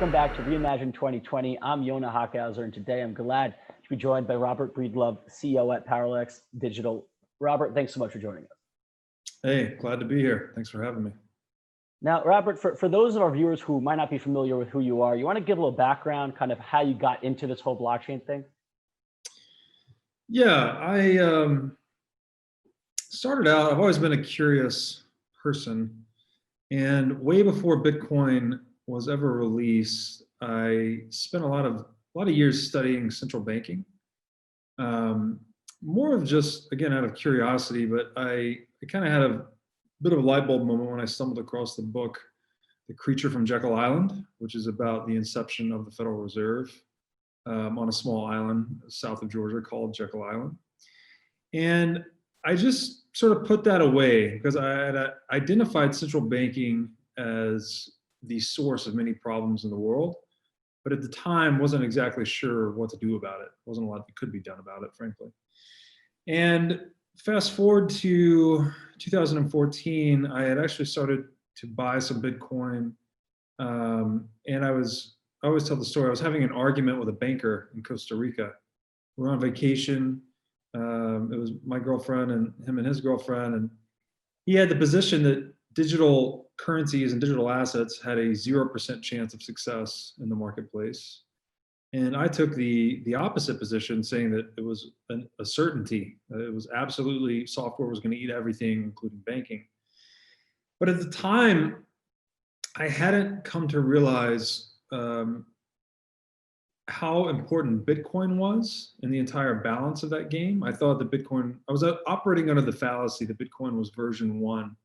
Welcome back to Reimagine 2020. I'm Yonah Hochhauser, and today I'm glad to be joined by Robert Breedlove, CEO at Parallax Digital. Robert, thanks so much for joining us. Hey, glad to be here. Thanks for having me. Now, Robert, for those of our viewers who might not be familiar with who you are, you want to give a little background, kind of how you got into this whole blockchain thing? Yeah, I started out, I've always been a curious person. And way before Bitcoin was ever released, I spent a lot of years studying central banking. More of just, again, out of curiosity, but I kind of had a bit of a light bulb moment when I stumbled across the book, The Creature from Jekyll Island, which is about the inception of the Federal Reserve on a small island south of Georgia called Jekyll Island. And I just sort of put that away because I had identified central banking as the source of many problems in the world, but at the time wasn't exactly sure what to do about it. Wasn't a lot that could be done about it, frankly. And fast forward to 2014, I had actually started to buy some Bitcoin. And I always tell the story, I was having an argument with a banker in Costa Rica. We were on vacation. It was my girlfriend and him and his girlfriend. And he had the position that digital currencies and digital assets had a 0% chance of success in the marketplace. And I took the opposite position, saying that it was a certainty. It was absolutely, software was going to eat everything, including banking. But at the time, I hadn't come to realize how important Bitcoin was in the entire balance of that game. I thought that Bitcoin, I was operating under the fallacy that Bitcoin was version 1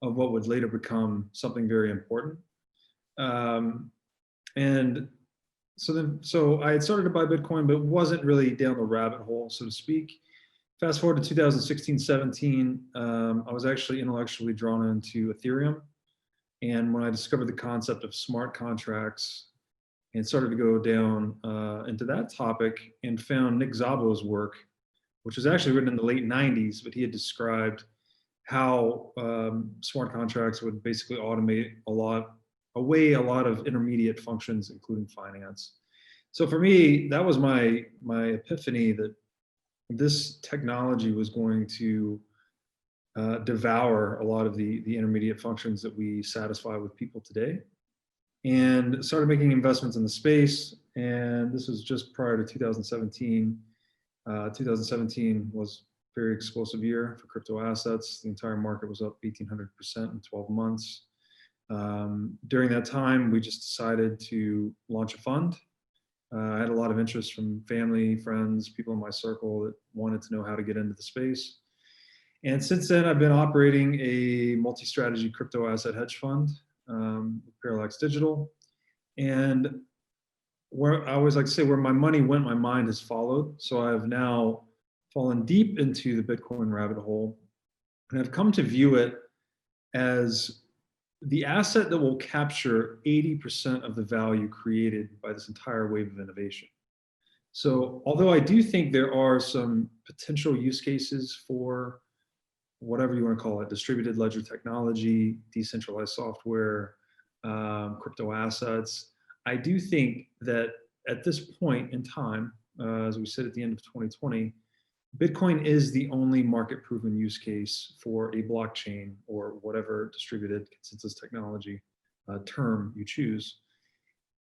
of what would later become something very important. And so I had started to buy Bitcoin, but wasn't really down the rabbit hole, so to speak. Fast forward to 2016, 17, I was actually intellectually drawn into Ethereum. And when I discovered the concept of smart contracts and started to go down into that topic and found Nick Szabo's work, which was actually written in the late 90s, but he had described how smart contracts would basically automate away a lot of intermediate functions, including finance. So for me, that was my epiphany that this technology was going to devour a lot of the intermediate functions that we satisfy with people today, and started making investments in the space. And this was just prior to 2017. 2017 was a very explosive year for crypto assets. The entire market was up 1,800% in 12 months. During that time, we just decided to launch a fund. I had a lot of interest from family, friends, people in my circle that wanted to know how to get into the space. And since then, I've been operating a multi-strategy crypto asset hedge fund, with Parallax Digital. And where I always like to say, where my money went, my mind has followed. So I've now fallen deep into the Bitcoin rabbit hole, and I've come to view it as the asset that will capture 80% of the value created by this entire wave of innovation. So although I do think there are some potential use cases for whatever you want to call it, distributed ledger technology, decentralized software, crypto assets, I do think that at this point in time, as we sit at the end of 2020, Bitcoin is the only market-proven use case for a blockchain or whatever distributed consensus technology term you choose.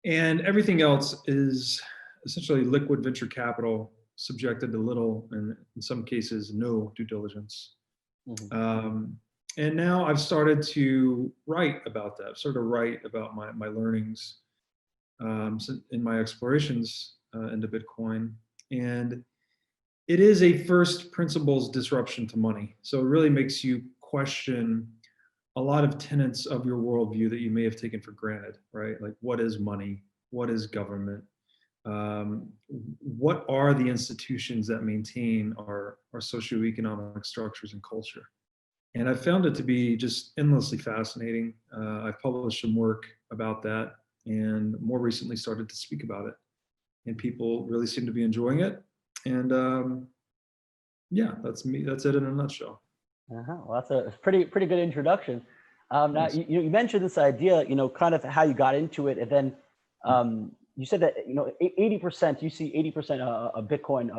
And everything else is essentially liquid venture capital subjected to little, and in some cases, no due diligence. Mm-hmm. And now I've started to write about that. I've started to write about my learnings in my explorations into Bitcoin. And it is a first principles disruption to money. So it really makes you question a lot of tenets of your worldview that you may have taken for granted, right? Like, what is money? What is government? What are the institutions that maintain our socioeconomic structures and culture? And I found it to be just endlessly fascinating. I've published some work about that, and more recently started to speak about it. And people really seem to be enjoying it. And yeah, that's me. That's it in a nutshell. Well, that's a pretty good introduction. Now, you mentioned this idea, kind of how you got into it, and then You said that 80%. You see 80% of Bitcoin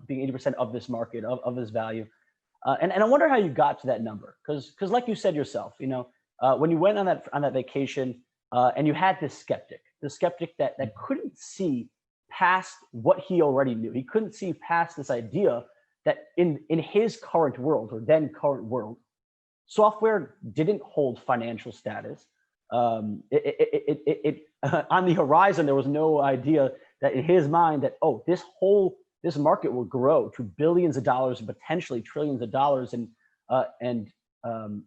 being 80% of this market of this value, and I wonder how you got to that number because like you said yourself, when you went on that vacation and you had this skeptic, that couldn't see past what he already knew. He couldn't see past this idea that in his current world or then current world, software didn't hold financial status. On the horizon, there was no idea that in his mind that, oh, this market will grow to billions of dollars and potentially trillions of dollars, and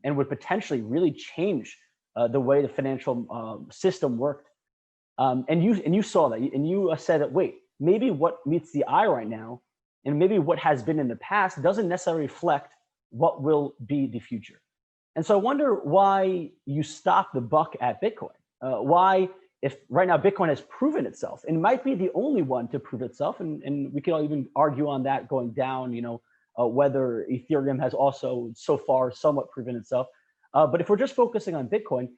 would potentially really change the way the financial system worked. And you saw that, and you said that, wait, maybe what meets the eye right now, and maybe what has been in the past doesn't necessarily reflect what will be the future. And so I wonder why you stopped the buck at Bitcoin. Why, if right now Bitcoin has proven itself, and might be the only one to prove itself, and we could all even argue on that going down, whether Ethereum has also so far somewhat proven itself. But if we're just focusing on Bitcoin,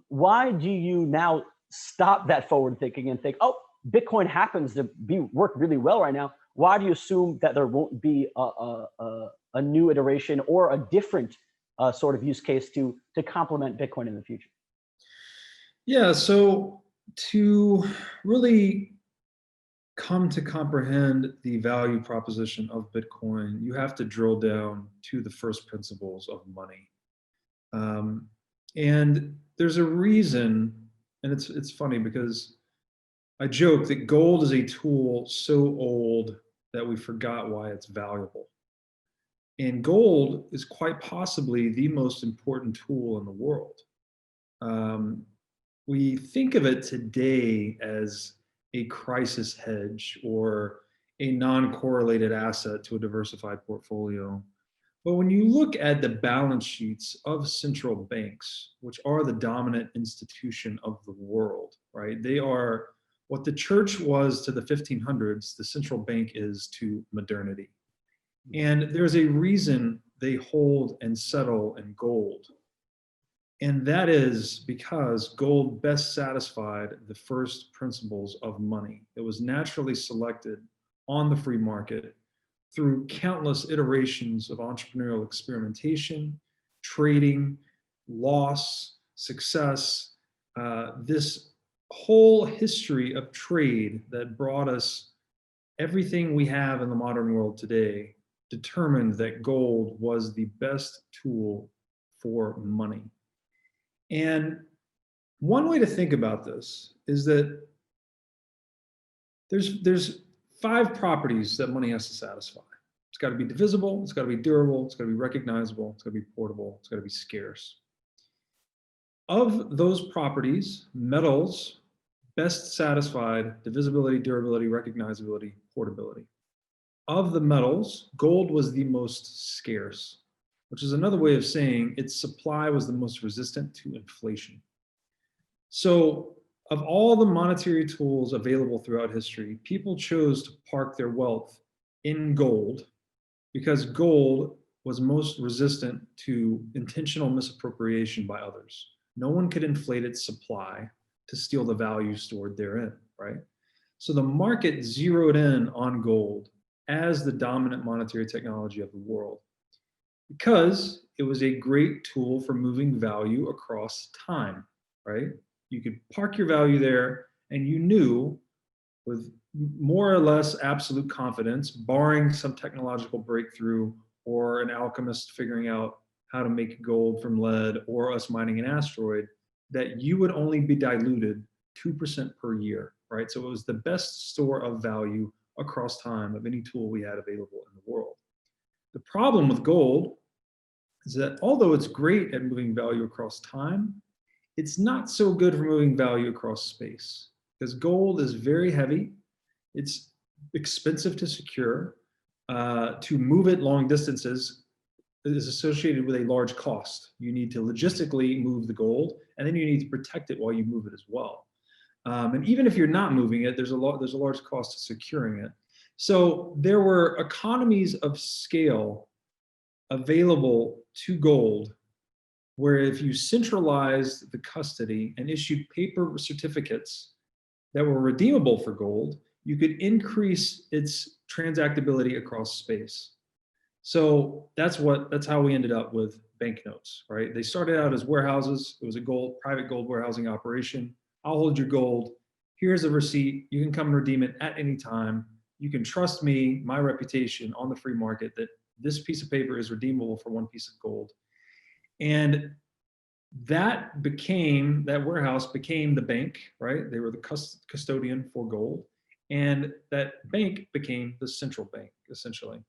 why do you now stop that forward thinking and think, oh, Bitcoin happens to work really well right now? Why do you assume that there won't be a new iteration or a different sort of use case to complement Bitcoin in the future? Yeah, so to really come to comprehend the value proposition of Bitcoin, you have to drill down to the first principles of money. And there's a reason, and it's funny because I joke that gold is a tool so old that we forgot why it's valuable. And gold is quite possibly the most important tool in the world. We think of it today as a crisis hedge or a non-correlated asset to a diversified portfolio. But when you look at the balance sheets of central banks, which are the dominant institution of the world, right? They are what the church was to the 1500s, the central bank is to modernity. And there's a reason they hold and settle in gold. And that is because gold best satisfied the first principles of money. It was naturally selected on the free market through countless iterations of entrepreneurial experimentation, trading, loss, success, this whole history of trade that brought us everything we have in the modern world today determined that gold was the best tool for money. And one way to think about this is that there's 5 properties that money has to satisfy. It's got to be divisible, it's got to be durable, it's got to be recognizable, it's got to be portable, it's got to be scarce. Of those properties, metals best satisfied divisibility, durability, recognizability, portability. Of the metals, gold was the most scarce, which is another way of saying its supply was the most resistant to inflation. So of all the monetary tools available throughout history, people chose to park their wealth in gold because gold was most resistant to intentional misappropriation by others. No one could inflate its supply to steal the value stored therein, right? So the market zeroed in on gold as the dominant monetary technology of the world because it was a great tool for moving value across time, right? You could park your value there and you knew with more or less absolute confidence, barring some technological breakthrough or an alchemist figuring out how to make gold from lead or us mining an asteroid, that you would only be diluted 2% per year, right? So it was the best store of value across time of any tool we had available in the world. The problem with gold is that although it's great at moving value across time, it's not so good for moving value across space because gold is very heavy. It's expensive to secure. To move it long distances is associated with a large cost. You need to logistically move the gold, and then you need to protect it while you move it as well. And even if you're not moving it, there's a large cost to securing it. So there were economies of scale available to gold, where if you centralized the custody and issued paper certificates that were redeemable for gold, you could increase its transactability across space. So that's how we ended up with banknotes, right? They started out as warehouses. It was a private gold warehousing operation. I'll hold your gold. Here's a receipt. You can come and redeem it at any time. You can trust me, my reputation on the free market, that this piece of paper is redeemable for one piece of gold. And that warehouse became the bank, right? They were the custodian for gold. And that bank became the central bank, essentially.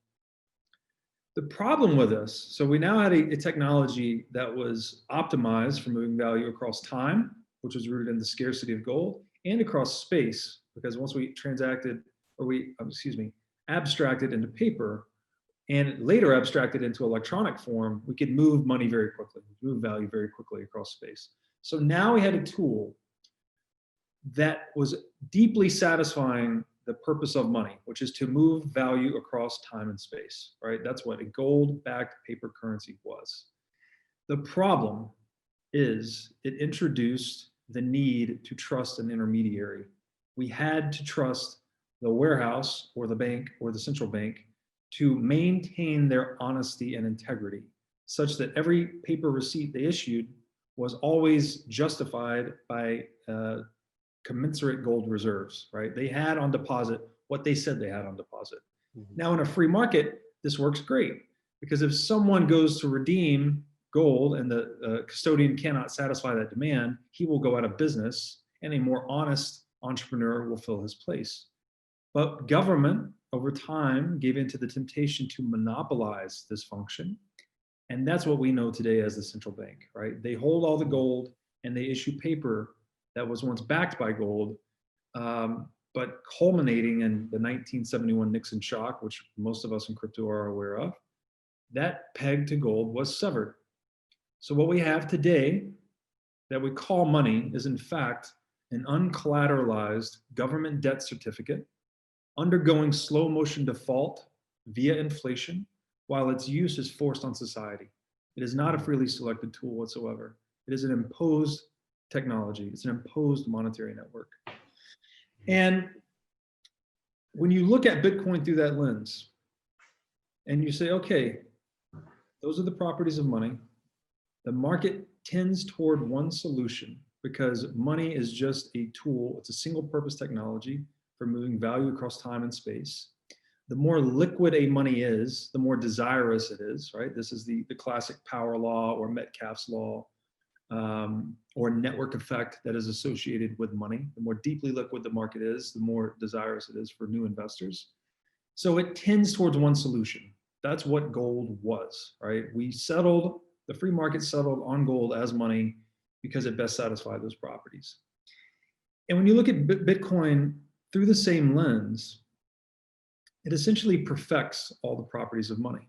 The problem with this, so we now had a technology that was optimized for moving value across time, which was rooted in the scarcity of gold, and across space, because once we abstracted into paper and later abstracted into electronic form, we could move money very quickly, move value very quickly across space. So now we had a tool that was deeply satisfying the purpose of money, which is to move value across time and space, right? That's what a gold-backed paper currency was. The problem is it introduced the need to trust an intermediary. We had to trust the warehouse or the bank or the central bank to maintain their honesty and integrity, such that every paper receipt they issued was always justified by commensurate gold reserves, right? They had on deposit what they said they had on deposit. Mm-hmm. Now in a free market, this works great, because if someone goes to redeem gold and the custodian cannot satisfy that demand, he will go out of business and a more honest entrepreneur will fill his place. But government over time gave into the temptation to monopolize this function. And that's what we know today as the central bank, right? They hold all the gold and they issue paper that was once backed by gold, but culminating in the 1971 Nixon shock, which most of us in crypto are aware of, that peg to gold was severed. So what we have today that we call money is in fact an uncollateralized government debt certificate undergoing slow motion default via inflation while its use is forced on society. It is not a freely selected tool whatsoever. It is an imposed technology. It's an imposed monetary network. And when you look at Bitcoin through that lens and you say, okay, those are the properties of money. The market tends toward one solution because money is just a tool. It's a single purpose technology for moving value across time and space. The more liquid a money is, the more desirous it is, right? This is the classic power law or Metcalfe's law, or network effect that is associated with money. The more deeply liquid the market is, the more desirous it is for new investors. So it tends towards one solution. That's what gold was, right? The free market settled on gold as money because it best satisfied those properties. And when you look at Bitcoin through the same lens, it essentially perfects all the properties of money.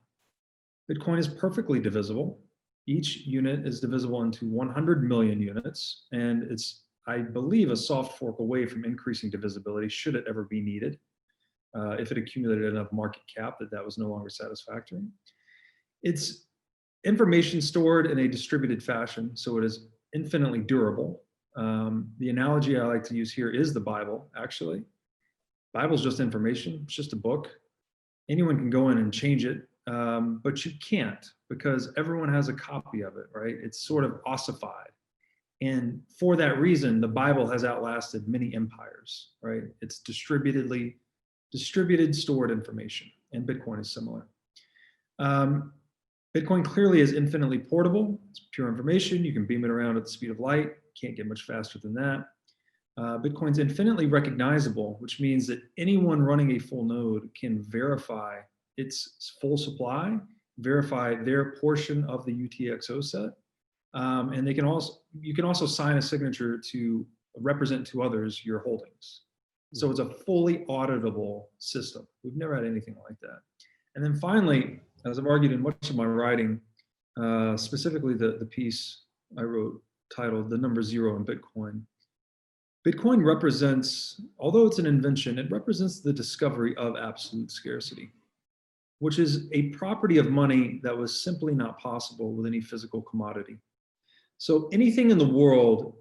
Bitcoin is perfectly divisible. Each unit is divisible into 100 million units, and it's, I believe, a soft fork away from increasing divisibility should it ever be needed, if it accumulated enough market cap that was no longer satisfactory. It's information stored in a distributed fashion, so it is infinitely durable. The analogy I like to use here is the Bible, actually. Bible's just information, it's just a book. Anyone can go in and change it, but you can't, because everyone has a copy of it, right? It's sort of ossified. And for that reason, the Bible has outlasted many empires, right? It's distributed stored information, and Bitcoin is similar. Bitcoin clearly is infinitely portable. It's pure information. You can beam it around at the speed of light. Can't get much faster than that. Bitcoin's infinitely recognizable, which means that anyone running a full node can verify its full supply, verify their portion of the UTXO set, and you can also sign a signature to represent to others your holdings. So it's a fully auditable system. We've never had anything like that. And then finally, as I've argued in much of my writing, specifically the piece I wrote titled "The Number Zero in Bitcoin." Bitcoin represents, although it's an invention, it represents the discovery of absolute scarcity, which is a property of money that was simply not possible with any physical commodity. So anything in the world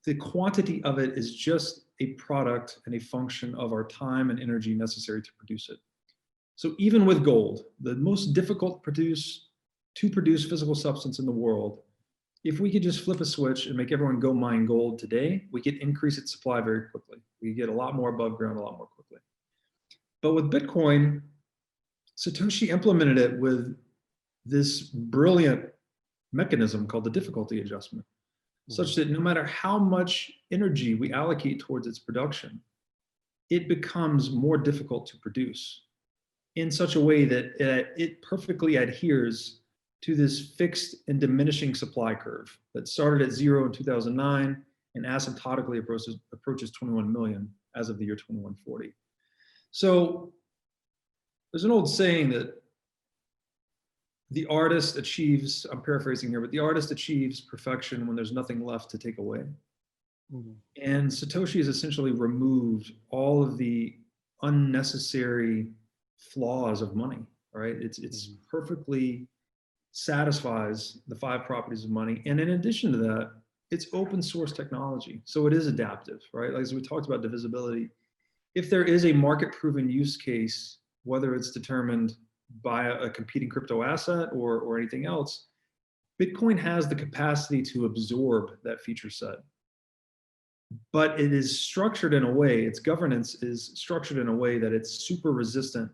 the quantity of it is just a product and a function of our time and energy necessary to produce it. So even with gold, the most difficult to produce physical substance in the world, if we could just flip a switch and make everyone go mine gold today, we could increase its supply very quickly. We could get a lot more above ground a lot more quickly. But with Bitcoin, Satoshi implemented it with this brilliant mechanism called the difficulty adjustment, such that no matter how much energy we allocate towards its production, it becomes more difficult to produce in such a way that it perfectly adheres to this fixed and diminishing supply curve that started at 0 in 2009 and asymptotically approaches 21 million as of the year 2140. So there's an old saying that the artist achieves, I'm paraphrasing here, but the artist achieves perfection when there's nothing left to take away. And Satoshi has essentially removed all of the unnecessary flaws of money, right? It's perfectly satisfies the 5 properties of money. And in addition to that, it's open source technology. So it is adaptive, right? Like, as we talked about divisibility, if there is a market proven use case, whether it's determined by a competing crypto asset or anything else, Bitcoin has the capacity to absorb that feature set. But it is structured in a way, its governance is structured in a way that it's super resistant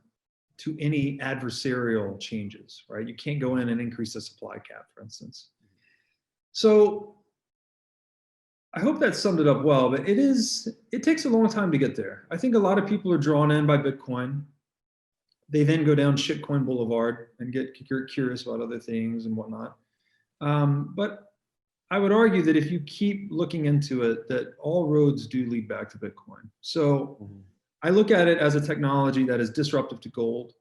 to any adversarial changes, right? You can't go in and increase the supply cap, for instance. So I hope that summed it up well, but it takes a long time to get there. I think a lot of people are drawn in by Bitcoin. They then go down shitcoin boulevard and get curious about other things and whatnot. But I would argue that if you keep looking into it, that all roads do lead back to Bitcoin. So I look at it as a technology that is disruptive to gold.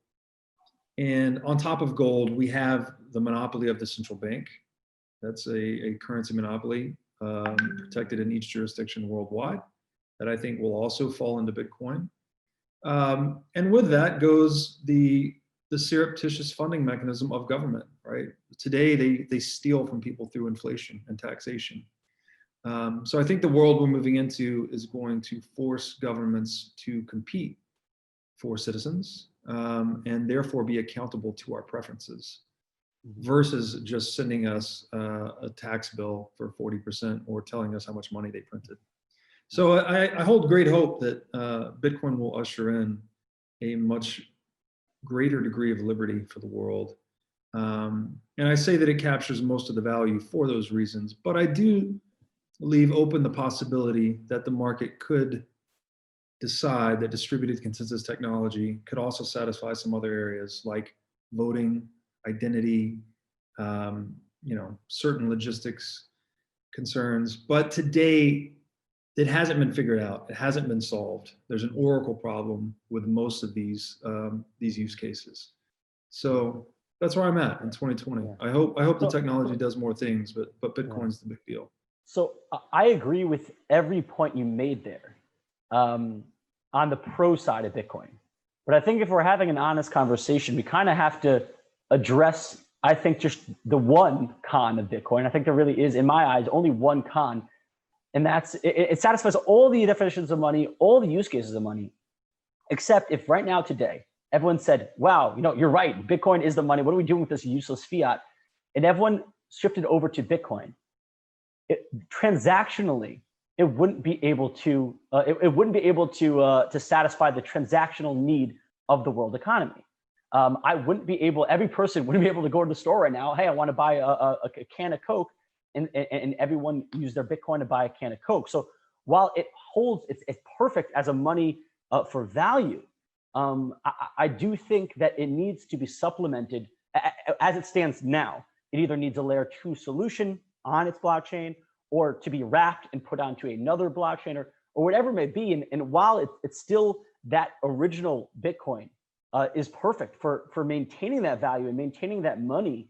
And on top of gold, we have the monopoly of the central bank. That's a currency monopoly protected in each jurisdiction worldwide that I think will also fall into Bitcoin. And with that goes the surreptitious funding mechanism of government, right? Today, they steal from people through inflation and taxation. So I think the world we're moving into is going to force governments to compete for citizens and therefore be accountable to our preferences versus just sending us a tax bill for 40% or telling us how much money they printed. So I hold great hope that Bitcoin will usher in a much greater degree of liberty for the world. And I say that it captures most of the value for those reasons, but I do leave open the possibility that the market could decide that distributed consensus technology could also satisfy some other areas like voting, identity, certain logistics concerns. But today, it hasn't been figured out. It hasn't been solved. There's an oracle problem with most of these use cases. So that's where I'm at in 2020. Yeah. I hope the technology does more things, but Bitcoin's the big deal. So I agree with every point you made there on the pro side of Bitcoin. But I think if we're having an honest conversation, we kind of have to address, I think, just the one con of Bitcoin. I think there really is, in my eyes, only one con. And that's, it satisfies all the definitions of money, all the use cases of money, except if right now today, everyone said, wow, you're right, Bitcoin is the money. What are we doing with this useless fiat? And everyone shifted over to Bitcoin. Transactionally, it wouldn't be able to satisfy the transactional need of the world economy. Every person wouldn't be able to go to the store right now. Hey, I want to buy a can of Coke. And everyone used their Bitcoin to buy a can of Coke. So while it holds, it's perfect as a money for value, I do think that it needs to be supplemented as it stands now. It either needs a layer 2 solution on its blockchain or to be wrapped and put onto another blockchain or whatever it may be. And while it's still that original Bitcoin is perfect for maintaining that value and maintaining that money,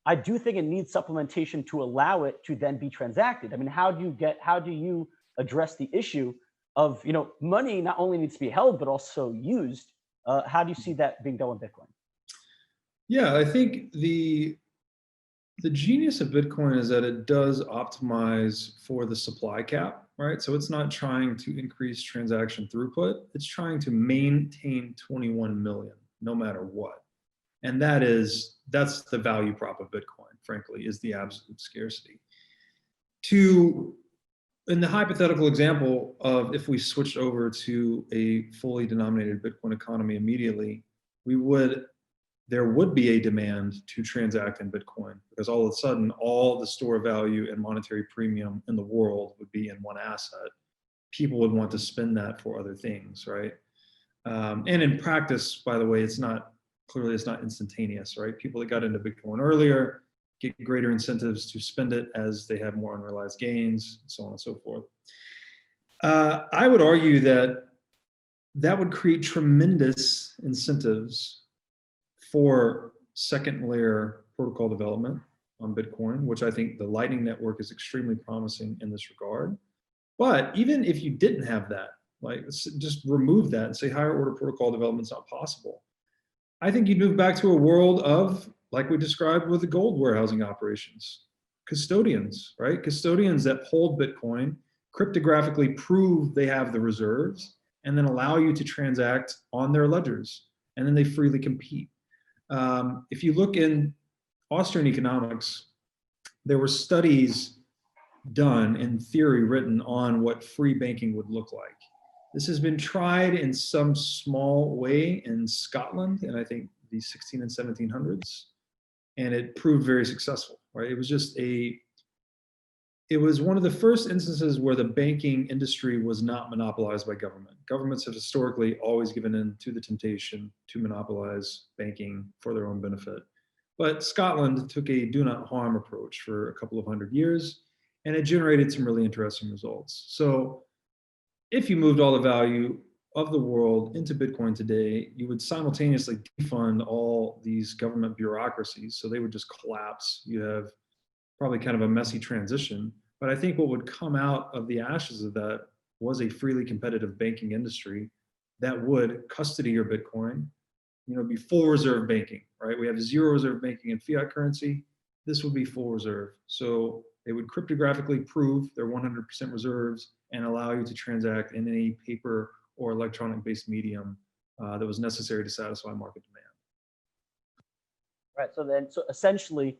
I do think it needs supplementation to allow it to then be transacted. I mean, how do you address the issue of, money not only needs to be held, but also used? How do you see that being done with Bitcoin? Yeah, I think the The genius of Bitcoin is that it does optimize for the supply cap, right? So it's not trying to increase transaction throughput. It's trying to maintain 21 million, no matter what. And that's the value prop of Bitcoin, frankly, is the absolute scarcity. In the hypothetical example of if we switched over to a fully denominated Bitcoin economy immediately, there would be a demand to transact in Bitcoin, because all of a sudden, all the store value and monetary premium in the world would be in one asset. People would want to spend that for other things, right? And in practice, by the way, it's not instantaneous, right? People that got into Bitcoin earlier get greater incentives to spend it as they have more unrealized gains, and so on and so forth. I would argue that would create tremendous incentives for second layer protocol development on Bitcoin, which I think the Lightning Network is extremely promising in this regard. But even if you didn't have that, like just remove that and say higher order protocol development is not possible, I think you'd move back to a world of, like we described with the gold warehousing operations, custodians, right? Custodians that hold Bitcoin, cryptographically prove they have the reserves, and then allow you to transact on their ledgers, and then they freely compete. If you look in Austrian economics, there were studies done, in theory written, on what free banking would look like. This has been tried in some small way in Scotland in, I think, the 16 and 1700s, and it proved very successful, right? It was one of the first instances where the banking industry was not monopolized by government. Governments have historically always given in to the temptation to monopolize banking for their own benefit. But Scotland took a do not harm approach for a couple of hundred years, and it generated some really interesting results. So if you moved all the value of the world into Bitcoin today, you would simultaneously defund all these government bureaucracies. So they would just collapse. You have probably kind of a messy transition. But I think what would come out of the ashes of that was a freely competitive banking industry that would custody your Bitcoin, be full reserve banking, right? We have zero reserve banking in fiat currency. This would be full reserve. So they would cryptographically prove their 100% reserves and allow you to transact in any paper or electronic-based medium that was necessary to satisfy market demand. Right. So essentially,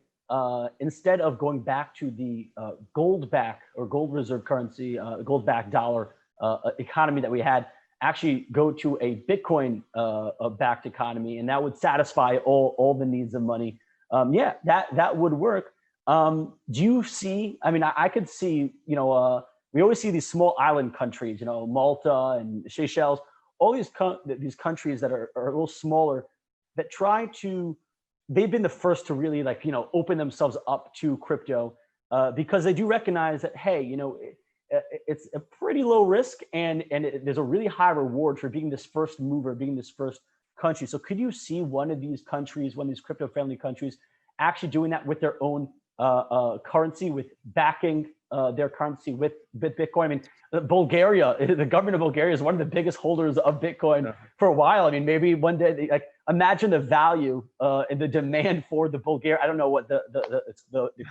instead of going back to the gold back or gold reserve currency, gold back dollar economy that we had, actually go to a Bitcoin backed economy, and that would satisfy all the needs of money. Yeah, that would work. Do you see? I mean, I could see. We always see these small island countries, Malta and Seychelles, all these countries that are a little smaller, that try to. They've been the first to really open themselves up to crypto because they do recognize that, hey, it's a pretty low risk and there's a really high reward for being this first mover, being this first country. So could you see one of these countries, one of these crypto friendly countries, actually doing that with their own currency, with backing their currency with Bitcoin? I mean, Bulgaria, the government of Bulgaria is one of the biggest holders of Bitcoin for a while. I mean, maybe one day, imagine the value and the demand for the Bulgarian. I don't know what the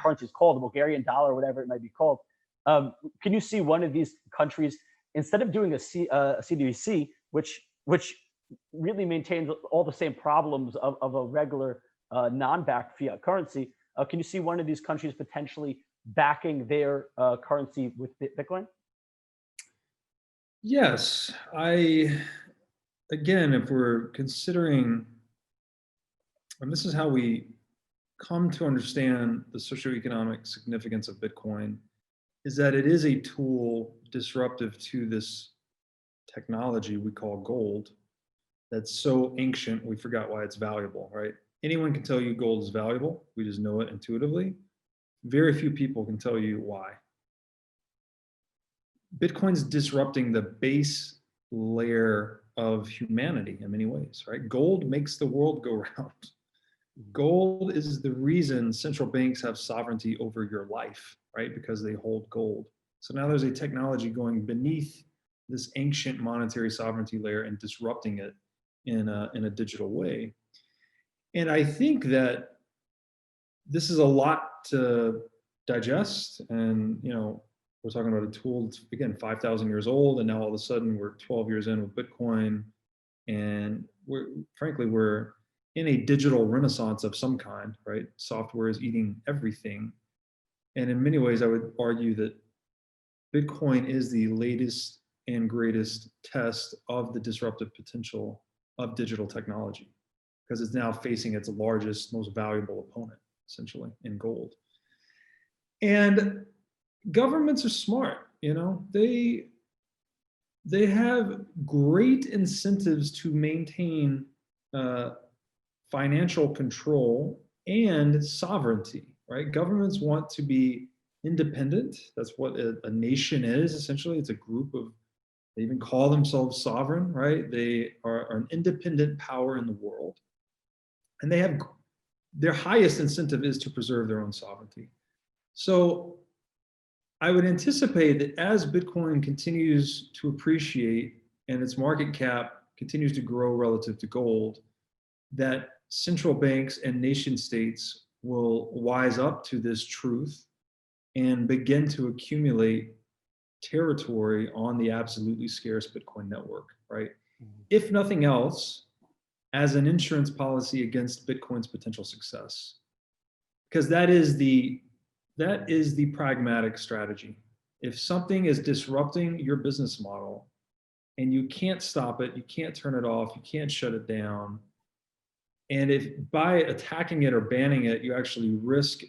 currency is called, the Bulgarian dollar, or whatever it might be called. Can you see one of these countries, instead of doing a CBDC, which really maintains all the same problems of a regular non-backed fiat currency, can you see one of these countries potentially backing their currency with Bitcoin? Yes, again, if we're considering, and this is how we come to understand the socioeconomic significance of Bitcoin, is that it is a tool disruptive to this technology we call gold that's so ancient we forgot why it's valuable, right? Anyone can tell you gold is valuable. We just know it intuitively. Very few people can tell you why. Bitcoin's disrupting the base layer of humanity in many ways, right? Gold makes the world go round. Gold is the reason central banks have sovereignty over your life, right? Because they hold gold. So now there's a technology going beneath this ancient monetary sovereignty layer and disrupting it in a digital way. And I think that this is a lot to digest, and we're talking about a tool that's, again, 5,000 years old, and now all of a sudden we're 12 years in with Bitcoin, and we're in a digital renaissance of some kind, right? Software is eating everything, and in many ways, I would argue that Bitcoin is the latest and greatest test of the disruptive potential of digital technology, because it's now facing its largest, most valuable opponent, essentially, in gold. And governments are smart, they have great incentives to maintain financial control and sovereignty, right? Governments want to be independent. That's what a nation is, essentially. It's a group of, they even call themselves sovereign, right? They are an independent power in the world. And they have, their highest incentive is to preserve their own sovereignty. So I would anticipate that as Bitcoin continues to appreciate and its market cap continues to grow relative to gold, that central banks and nation states will wise up to this truth and begin to accumulate territory on the absolutely scarce Bitcoin network, right? If nothing else, as an insurance policy against Bitcoin's potential success. Because that is the pragmatic strategy. If something is disrupting your business model and you can't stop it, you can't turn it off, you can't shut it down, and if by attacking it or banning it, you actually risk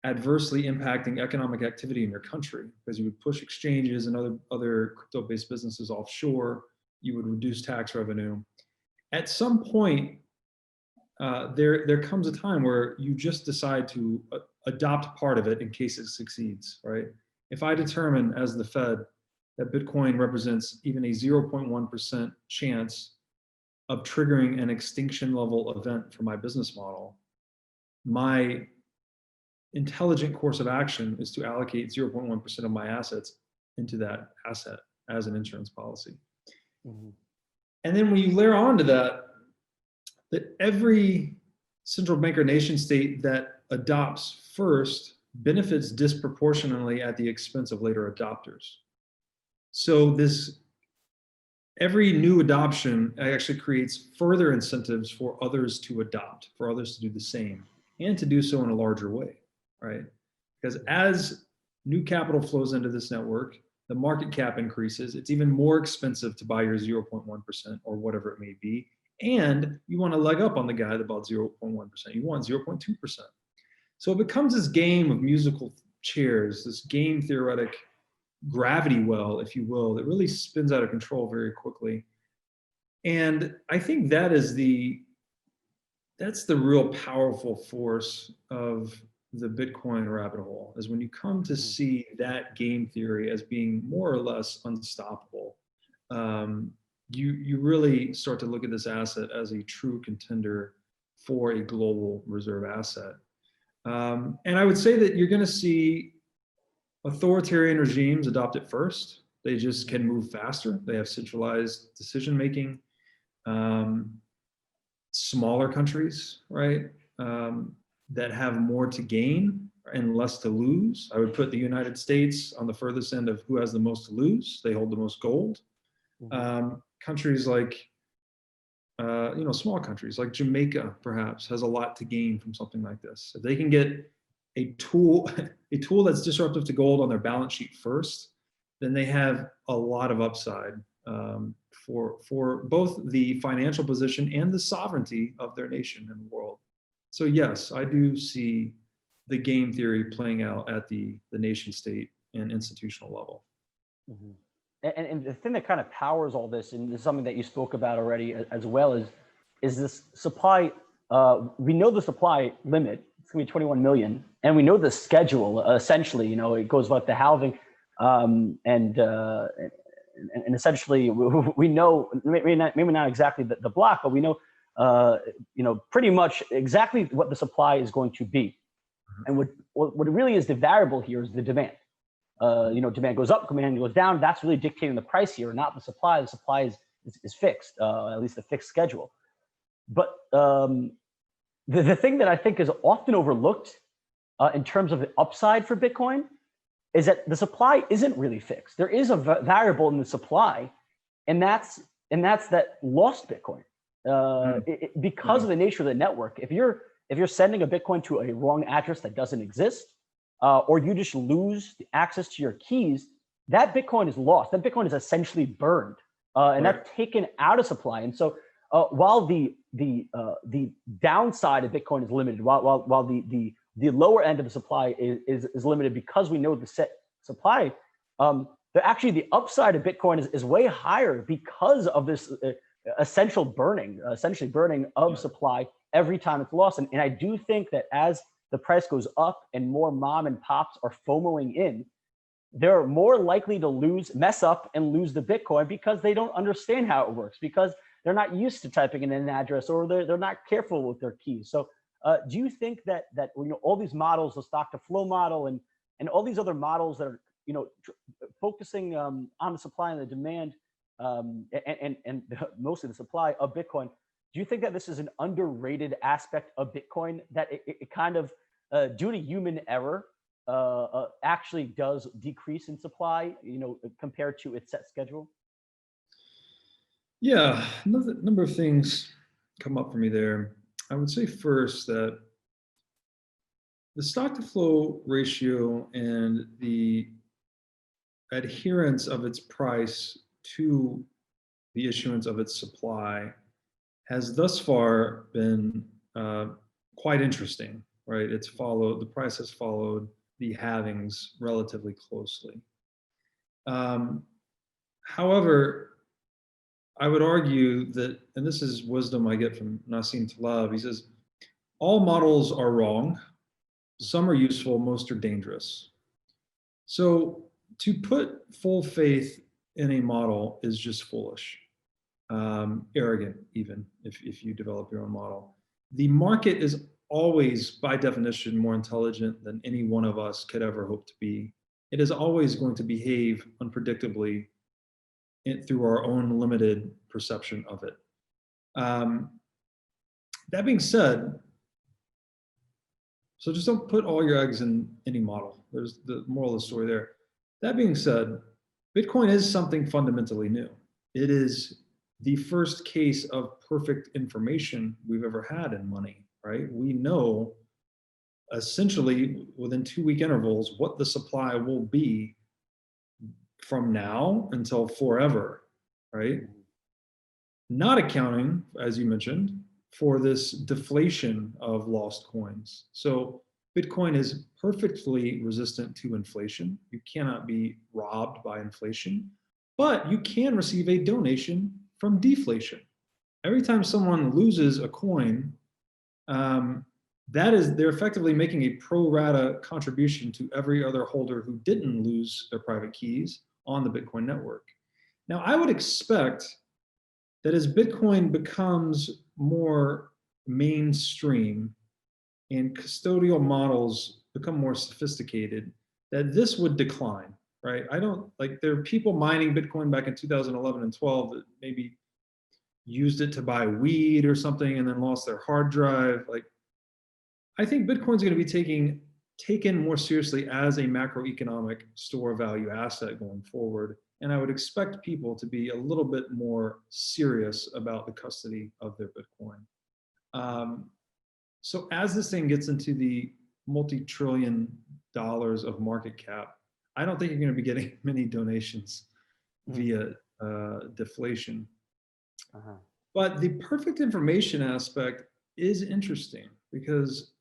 adversely impacting economic activity in your country, because you would push exchanges and other crypto-based businesses offshore, you would reduce tax revenue. At some point, there comes a time where you just decide to adopt part of it in case it succeeds, right? If I determine as the Fed that Bitcoin represents even a 0.1% chance of triggering an extinction level event for my business model, my intelligent course of action is to allocate 0.1% of my assets into that asset as an insurance policy. Mm-hmm. And then when you layer onto that every central bank or nation state that adopts first benefits disproportionately at the expense of later adopters. So every new adoption actually creates further incentives for others to adopt, for others to do the same, and to do so in a larger way, right? Because as new capital flows into this network, the market cap increases. It's even more expensive to buy your 0.1% or whatever it may be. And you want to leg up on the guy that bought 0.1%. You want 0.2%. So it becomes this game of musical chairs, this game theoretic gravity well, if you will, that really spins out of control very quickly. And I think that's the real powerful force of the Bitcoin rabbit hole, is when you come to see that game theory as being more or less unstoppable. You really start to look at this asset as a true contender for a global reserve asset. And I would say that you're going to see authoritarian regimes adopt it first. They just can move faster. They have centralized decision-making. Smaller countries, right, that have more to gain and less to lose. I would put the United States on the furthest end of who has the most to lose. They hold the most gold. Countries like, small countries like Jamaica, perhaps, has a lot to gain from something like this. If they can get a tool that's disruptive to gold on their balance sheet first, then they have a lot of upside for both the financial position and the sovereignty of their nation and the world. So yes, I do see the game theory playing out at the nation state and institutional level. Mm-hmm. And the thing that kind of powers all this, and this is something that you spoke about already as well, is this supply. We know the supply limit. It's going to be 21 million, and we know the schedule. Essentially, it goes about the halving, and essentially we know maybe not exactly the block, but we know pretty much exactly what the supply is going to be. And what really is the variable here is the demand. Demand goes up, demand goes down. That's really dictating the price here, not the supply. The supply is fixed, at least a fixed schedule. But the thing that I think is often overlooked in terms of the upside for Bitcoin is that the supply isn't really fixed. There is a variable in the supply, and that's that lost Bitcoin. Because of the nature of the network, if you're sending a Bitcoin to a wrong address that doesn't exist, or you just lose the access to your keys, that Bitcoin is lost. That Bitcoin is essentially burned, and that's taken out of supply. And so, while the downside of Bitcoin is limited, while the lower end of the supply is limited because we know the set supply, actually the upside of Bitcoin is way higher because of this essentially burning of supply every time it's lost. And I do think that as the price goes up and more mom and pops are FOMOing in, they're more likely to mess up and lose the Bitcoin because they don't understand how it works, because they're not used to typing in an address, or they're not careful with their keys. So do you think that all these models, the stock to flow model and all these other models that are focusing on the supply and the demand, and mostly the supply of Bitcoin, do you think that this is an underrated aspect of Bitcoin, that it kind of, due to human error, actually does decrease in supply, compared to its set schedule? Yeah, another number of things come up for me there. I would say first that the stock to flow ratio and the adherence of its price to the issuance of its supply has thus far been quite interesting, right? The price has followed the halvings relatively closely. However, I would argue that, and this is wisdom I get from Nassim Taleb, he says, all models are wrong, some are useful, most are dangerous. So to put full faith in a model is just foolish, arrogant even, if you develop your own model. The market is always, by definition, more intelligent than any one of us could ever hope to be. It is always going to behave unpredictably through our own limited perception of it. That being said, so just don't put all your eggs in any model. There's the moral of the story there. That being said, Bitcoin is something fundamentally new. It is the first case of perfect information we've ever had in money, right? We know essentially within 2-week intervals what the supply will be from now until forever, right? Not accounting, as you mentioned, for this deflation of lost coins. So Bitcoin is perfectly resistant to inflation. You cannot be robbed by inflation, but you can receive a donation from deflation. Every time someone loses a coin, they're effectively making a pro rata contribution to every other holder who didn't lose their private keys on the Bitcoin network. Now, I would expect that as Bitcoin becomes more mainstream and custodial models become more sophisticated, that this would decline, right? There are people mining Bitcoin back in 2011 and 12 that maybe used it to buy weed or something and then lost their hard drive. I think Bitcoin's going to be taken more seriously as a macroeconomic store of value asset going forward. And I would expect people to be a little bit more serious about the custody of their Bitcoin. So as this thing gets into the multi-trillion dollars of market cap, I don't think you're going to be getting many donations via deflation. But the perfect information aspect is interesting because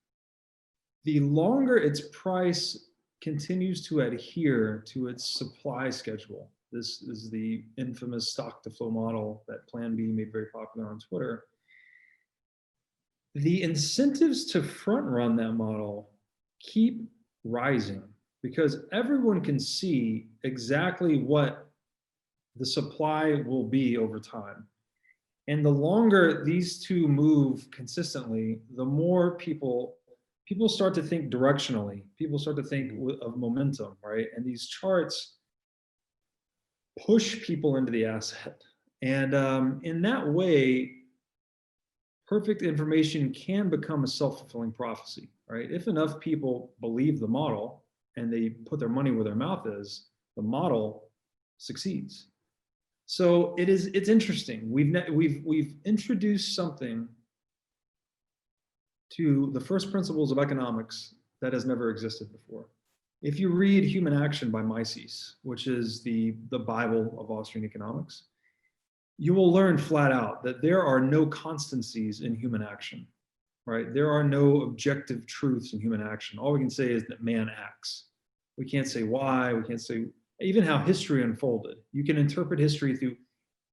the longer its price continues to adhere to its supply schedule, this is the infamous stock to flow model that Plan B made very popular on Twitter, the incentives to front run that model keep rising because everyone can see exactly what the supply will be over time. And the longer these two move consistently, the more people start to think directionally. People start to think of momentum, right? And these charts push people into the asset. And in that way, perfect information can become a self-fulfilling prophecy, right? If enough people believe the model and they put their money where their mouth is, the model succeeds. So it's interesting. We've introduced something to the first principles of economics that has never existed before. If you read Human Action by Mises, which is the Bible of Austrian economics, you will learn flat out that there are no constancies in human action, right? There are no objective truths in human action. All we can say is that man acts. We can't say why, we can't say even how history unfolded. You can interpret history through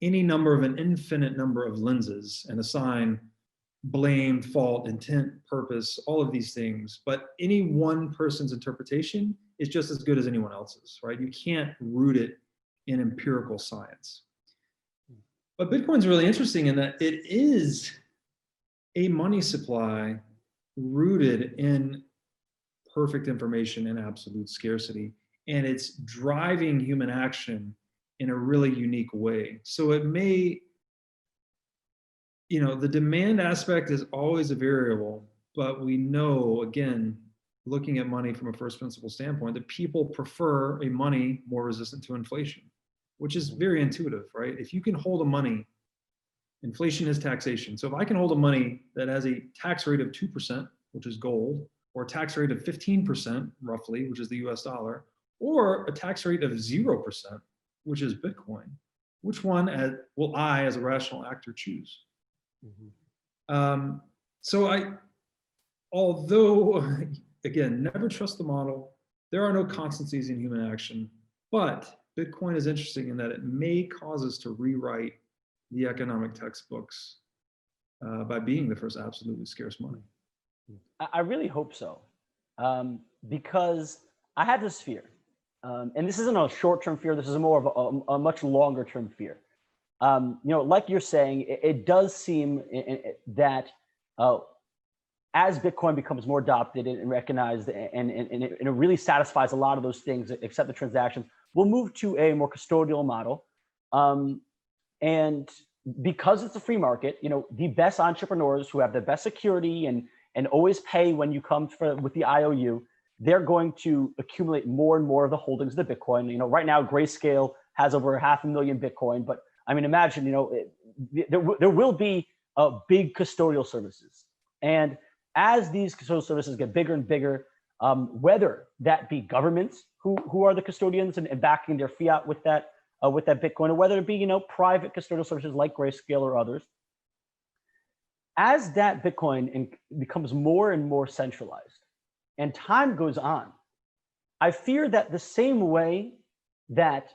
any number of an infinite number of lenses and assign blame, fault, intent, purpose, all of these things. But any one person's interpretation is just as good as anyone else's, right? You can't root it in empirical science. But Bitcoin's really interesting in that it is a money supply rooted in perfect information and absolute scarcity. And it's driving human action in a really unique way. So it may, the demand aspect is always a variable, but we know, again, looking at money from a first principle standpoint, that people prefer a money more resistant to inflation, which is very intuitive, right? If you can hold a money, inflation is taxation. So if I can hold a money that has a tax rate of 2%, which is gold, or a tax rate of 15%, roughly, which is the US dollar, or a tax rate of 0%, which is Bitcoin, which one will I, as a rational actor, choose? Although, again, never trust the model, there are no constancies in human action, but Bitcoin is interesting in that it may cause us to rewrite the economic textbooks by being the first absolutely scarce money. I really hope so, because I had this fear, and this isn't a short-term fear. This is more of a much longer-term fear. Like you're saying, it does seem that as Bitcoin becomes more adopted and recognized, and it really satisfies a lot of those things, except the transactions, we'll move to a more custodial model. And because it's a free market, the best entrepreneurs who have the best security and always pay when you come with the IOU, they're going to accumulate more and more of the holdings of the Bitcoin. Right now, Grayscale has over 500,000 Bitcoin, but I mean, imagine, there will be big custodial services. And as these custodial services get bigger and bigger, whether that be governments who are the custodians and backing their fiat with that Bitcoin, or whether it be, private custodial services like Grayscale or others, as that Bitcoin becomes more and more centralized and time goes on, I fear that the same way that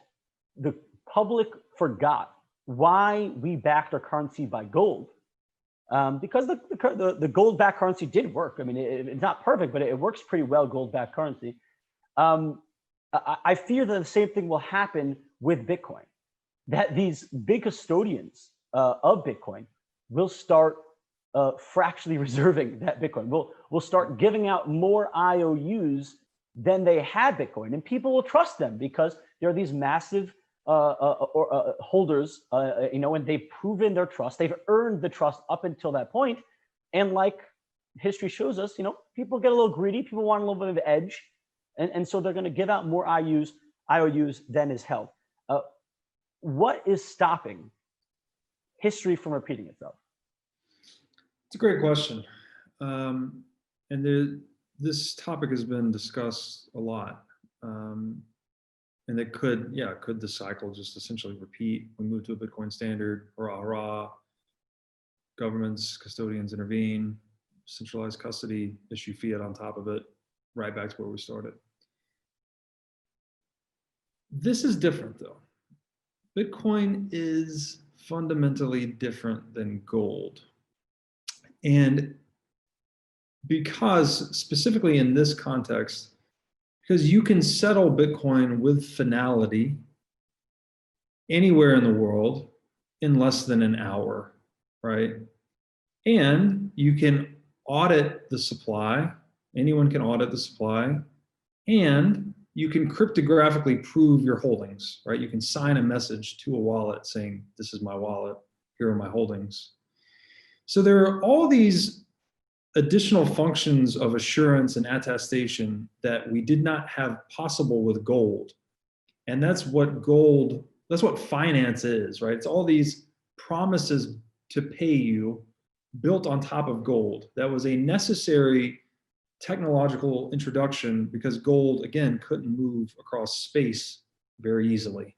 the public forgot why we backed our currency by gold, because the gold-backed currency did work. I mean, it's not perfect, but it works pretty well, gold-backed currency. I fear that the same thing will happen with Bitcoin, that these big custodians of Bitcoin will start fractionally reserving that Bitcoin. We'll start giving out more IOUs than they had Bitcoin, and people will trust them because there are these massive holders, and they've proven their trust. They've earned the trust up until that point. And like history shows us, people get a little greedy. People want a little bit of edge. And so they're going to give out more IOUs than is held. What is stopping history from repeating itself? It's a great question. And this topic has been discussed a lot. And it could the cycle just essentially repeat? We move to a Bitcoin standard, hurrah, governments, custodians intervene, centralized custody, issue fiat on top of it, right back to where we started. This is different though. Bitcoin is fundamentally different than gold. And because specifically in this context, because you can settle Bitcoin with finality anywhere in the world in less than an hour, right? And you can audit the supply. Anyone can audit the supply. And you can cryptographically prove your holdings, right? You can sign a message to a wallet saying, this is my wallet, here are my holdings. So there are all these additional functions of assurance and attestation that we did not have possible with gold. And that's what finance is, right? It's all these promises to pay you built on top of gold. That was a necessary technological introduction because gold, again, couldn't move across space very easily.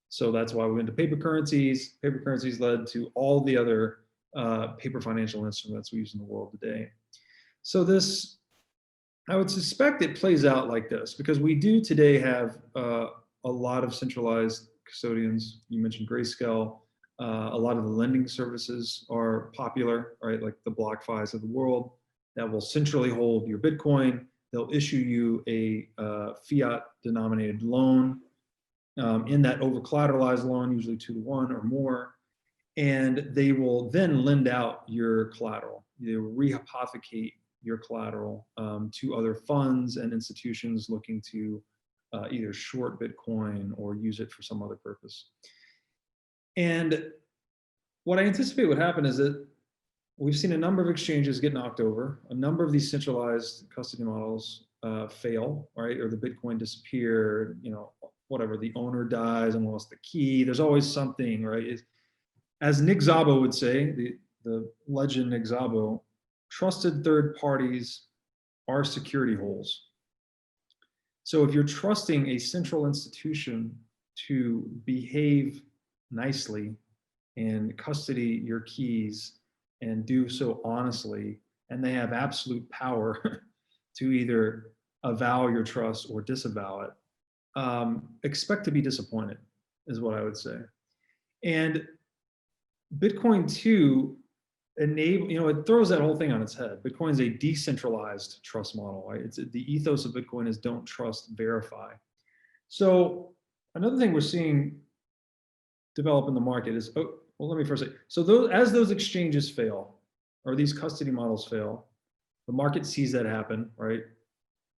So that's why we went to paper currencies. Paper currencies led to all the other paper financial instruments we use in the world today. So this, I would suspect it plays out like this because we do today have a lot of centralized custodians. You mentioned Grayscale. A lot of the lending services are popular, right? Like the BlockFis of the world that will centrally hold your Bitcoin. They'll issue you a fiat denominated loan. In that over collateralized loan, usually 2-to-1 or more, and they will then lend out your collateral. They will rehypothecate your collateral to other funds and institutions looking to either short Bitcoin or use it for some other purpose. And what I anticipate would happen is that we've seen a number of exchanges get knocked over, a number of these centralized custody models fail, right? Or the Bitcoin disappear, whatever, the owner dies and lost the key. There's always something, right? As Nick Szabo would say, the legend Nick Szabo, trusted third parties are security holes. So if you're trusting a central institution to behave nicely and custody your keys and do so honestly, and they have absolute power to either avow your trust or disavow it, expect to be disappointed, is what I would say. And Bitcoin 2 it throws that whole thing on its head. Bitcoin is a decentralized trust model, right? The ethos of Bitcoin is don't trust, verify. So another thing we're seeing develop in the market is, let me first say, so as those exchanges fail, or these custody models fail, the market sees that happen, right?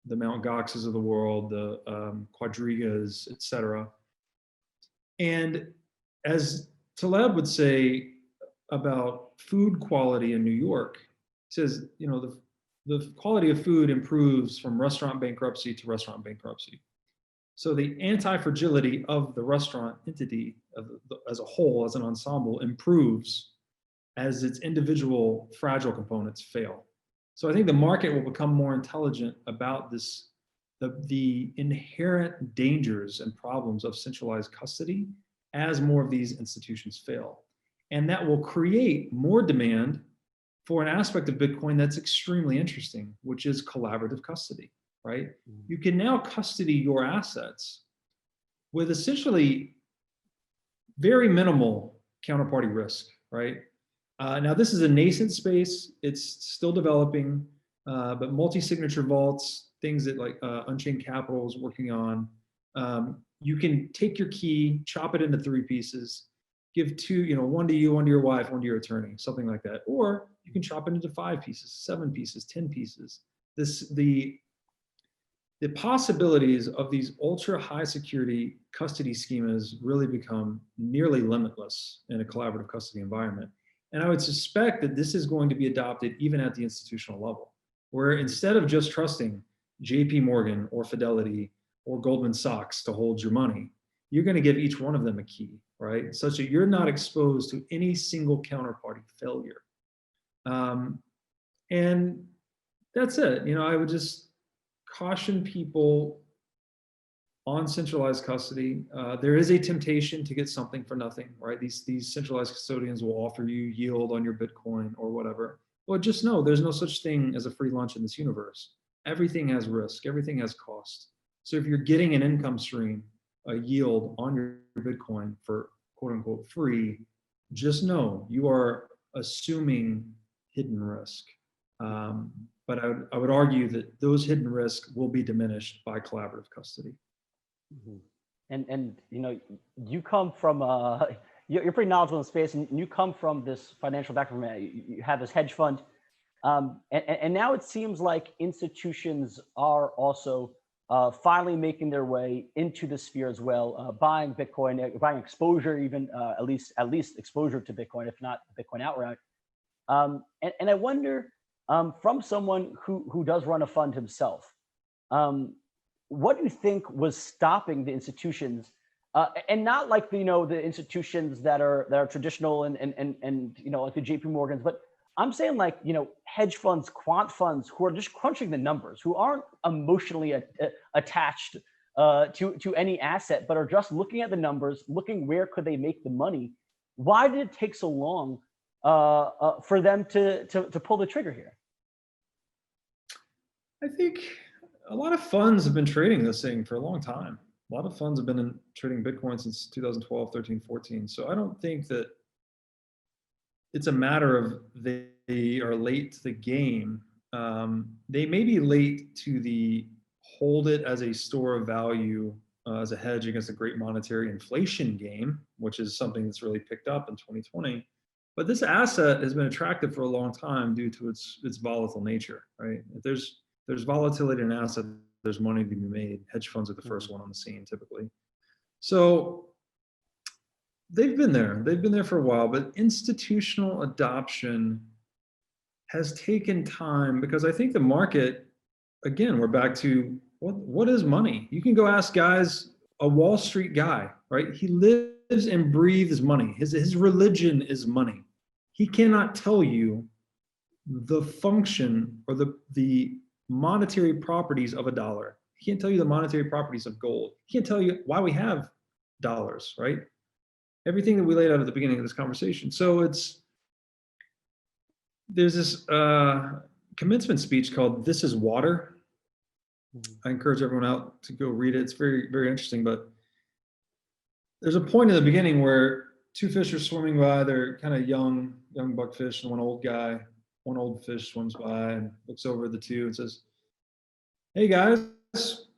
The Mt. Goxes of the world, the Quadrigas, et cetera. And as Taleb would say about food quality in New York, he says, the quality of food improves from restaurant bankruptcy to restaurant bankruptcy. So the anti-fragility of the restaurant entity as a whole, as an ensemble, improves as its individual fragile components fail. So I think the market will become more intelligent about this, the inherent dangers and problems of centralized custody as more of these institutions fail. And that will create more demand for an aspect of Bitcoin that's extremely interesting, which is collaborative custody, right? You can now custody your assets with essentially very minimal counterparty risk, right? Now, this is a nascent space. It's still developing, but multi-signature vaults, things that like Unchained Capital is working on, you can take your key, chop it into 3 pieces, give 2, one to you, one to your wife, one to your attorney, something like that. Or you can chop it into 5 pieces, 7 pieces, 10 pieces. The possibilities of these ultra high security custody schemas really become nearly limitless in a collaborative custody environment. And I would suspect that this is going to be adopted even at the institutional level, where instead of just trusting JP Morgan or Fidelity or Goldman Sachs to hold your money, you're going to give each one of them a key, right? Such that you're not exposed to any single counterparty failure. And that's it. I would just caution people on centralized custody. There is a temptation to get something for nothing, right? These centralized custodians will offer you yield on your Bitcoin or whatever. Well, just know there's no such thing as a free lunch in this universe. Everything has risk, everything has cost. So if you're getting an income stream, a yield on your Bitcoin for quote unquote free, just know you are assuming hidden risk. But I would argue that those hidden risks will be diminished by collaborative custody. And you come from you're pretty knowledgeable in the space, and you come from this financial background. You have this hedge fund, and now it seems like institutions are also finally making their way into the sphere as well, buying Bitcoin, buying exposure, even at least exposure to Bitcoin, if not Bitcoin outright. And I wonder, from someone who does run a fund himself, um, what do you think was stopping the institutions, and not like the institutions that are traditional and like the JP Morgans, but I'm saying like hedge funds, quant funds who are just crunching the numbers, who aren't emotionally attached to any asset, but are just looking at the numbers, looking where could they make the money. Why did it take so long for them to pull the trigger here? I think a lot of funds have been trading this thing for a long time. A lot of funds have been trading Bitcoin since 2012, 13, 14. So I don't think that it's a matter of they are late to the game. They may be late to the hold it as a store of value, as a hedge against a great monetary inflation game, which is something that's really picked up in 2020. But this asset has been attractive for a long time due to its volatile nature, right? If there's volatility in an asset, there's money to be made. Hedge funds are the first one on the scene typically. So they've been there for a while, but institutional adoption has taken time because I think the market, again, we're back to what is money? You can go ask guys, a Wall Street guy, right? He lives and breathes money. His religion is money. He cannot tell you the function or the monetary properties of a dollar. He can't tell you the monetary properties of gold. He can't tell you why we have dollars, right? Everything that we laid out at the beginning of this conversation. So there's this commencement speech called "This is Water." I encourage everyone out to go read it. It's very, very interesting. But there's a point in the beginning where two fish are swimming by. They're kind of young buckfish, and one old fish swims by and looks over at the two and says, "Hey guys,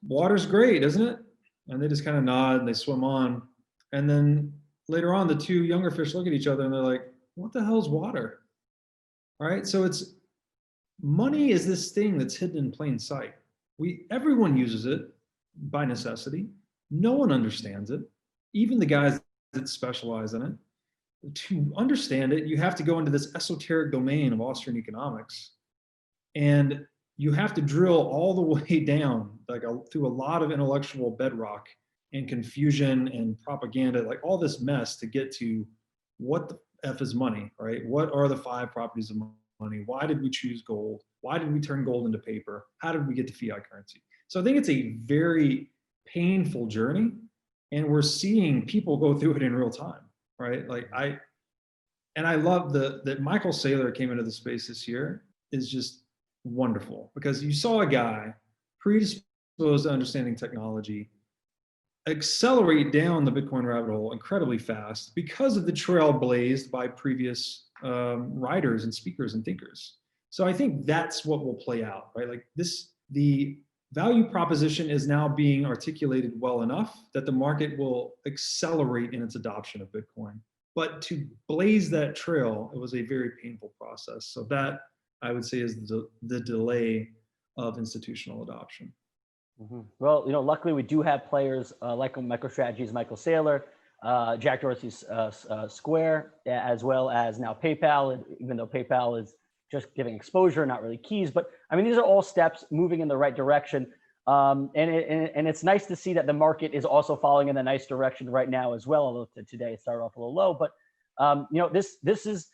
water's great, isn't it?" And they just kind of nod and they swim on. And then later on, the two younger fish look at each other and they're like, "What the hell's water?" All right. So money is this thing that's hidden in plain sight. Everyone uses it by necessity. No one understands it, even the guys that specialize in it. To understand it, you have to go into this esoteric domain of Austrian economics, and you have to drill all the way down, through a lot of intellectual bedrock and confusion and propaganda, like all this mess to get to what the F is money, right? What are the 5 properties of money? Why did we choose gold? Why did we turn gold into paper? How did we get to fiat currency? So I think it's a very painful journey, and we're seeing people go through it in real time, right? I love that Michael Saylor came into the space this year is just wonderful, because you saw a guy predisposed to understanding technology accelerate down the Bitcoin rabbit hole incredibly fast because of the trail blazed by previous writers and speakers and thinkers. So I think that's what will play out, right? Like the value proposition is now being articulated well enough that the market will accelerate in its adoption of Bitcoin. But to blaze that trail, it was a very painful process. So that, I would say, is the delay of institutional adoption. Well, luckily we do have players like MicroStrategy's Michael Saylor, Jack Dorsey's Square, as well as now PayPal, even though PayPal is just giving exposure, not really keys. But I mean, these are all steps moving in the right direction. And it's nice to see that the market is also following in the nice direction right now as well. Although today it started off a little low, but this is,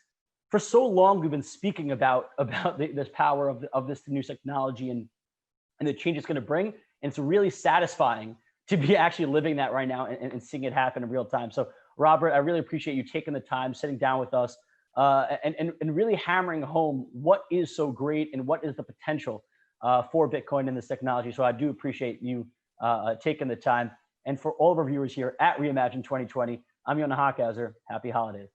for so long we've been speaking about this power of this new technology and the change it's going to bring. And it's really satisfying to be actually living that right now and seeing it happen in real time. So Robert, I really appreciate you taking the time, sitting down with us, and really hammering home what is so great and what is the potential for Bitcoin and this technology. So I do appreciate you taking the time. And for all of our viewers here at Reimagine 2020, I'm Yonah Hochhauser. Happy holidays.